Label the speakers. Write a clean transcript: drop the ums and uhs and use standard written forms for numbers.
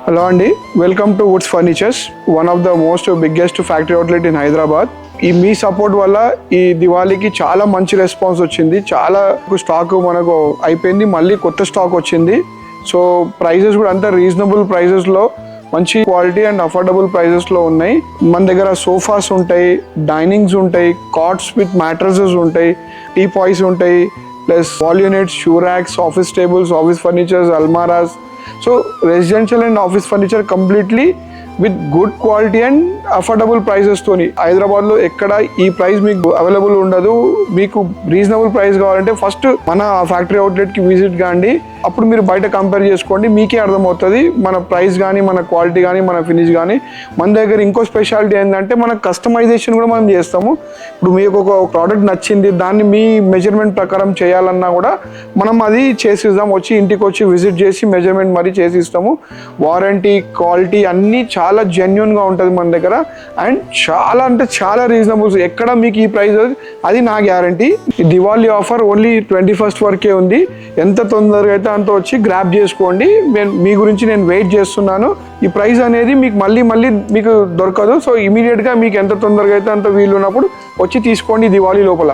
Speaker 1: Hello అండి, welcome to Woods furnitures, one of the most biggest factory outlet in Hyderabad. Me support వల్ల ఈ దివాళీకి చాలా మంచి రెస్పాన్స్ వచ్చింది. చాలా స్టాక్ మనకు అయిపోయింది, మళ్ళీ కొత్త స్టాక్ వచ్చింది. సో ప్రైజెస్ కూడా అంతా రీజనబుల్ ప్రైజెస్లో, మంచి క్వాలిటీ అండ్ అఫోర్డబుల్ ప్రైజెస్లో ఉన్నాయి. మన దగ్గర సోఫాస్ ఉంటాయి, డైనింగ్స్ ఉంటాయి, కాట్స్ విత్ మ్యాట్రసెస్ ఉంటాయి, టీపాయ్స్ ఉంటాయి, plus wall units, shoe racks, office tables, office furnitures, అల్మారాస్. So residential and office furniture completely with good quality and affordable ప్రైజెస్తోని. హైదరాబాద్లో ఎక్కడ ఈ ప్రైస్ మీకు అవైలబుల్ ఉండదు. మీకు రీజనబుల్ ప్రైస్ కావాలంటే ఫస్ట్ మన ఫ్యాక్టరీ అవుట్లెట్కి విజిట్ కాండి. అప్పుడు మీరు బయట కంపేర్ చేసుకోండి, మీకే అర్థమవుతుంది మన ప్రైస్ కానీ, మన క్వాలిటీ కానీ, మన ఫినిష్ కానీ. మన దగ్గర ఇంకో స్పెషాలిటీ ఏంటంటే మన కస్టమైజేషన్ కూడా మనం చేస్తాము. ఇప్పుడు మీకు ఒక ప్రోడక్ట్ నచ్చింది, దాన్ని మీ మెజర్మెంట్ ప్రకారం చేయాలన్నా కూడా మనం అది చేసిస్తాం. వచ్చి ఇంటికి వచ్చి విజిట్ చేసి మెజర్మెంట్ మరీ చేసిస్తాము. వారంటీ, క్వాలిటీ అన్నీ చాలా జెన్యున్గా ఉంటుంది మన దగ్గర. అండ్ చాలా అంటే చాలా రీజనబుల్. ఎక్కడ మీకు ఈ ప్రైస్ అది నా గ్యారంటీ. ఈ దివాళీ ఆఫర్ ఓన్లీ 21st వరకే ఉంది. ఎంత తొందరగా అయితే అంత వచ్చి గ్రాప్ చేసుకోండి. మీ గురించి నేను వెయిట్ చేస్తున్నాను. ఈ ప్రైస్ అనేది మీకు మళ్ళీ మీకు దొరకదు. సో ఇమీడియట్గా మీకు ఎంత తొందరగా అయితే అంత వీలు ఉన్నప్పుడు వచ్చి తీసుకోండి దివాళీ లోపల.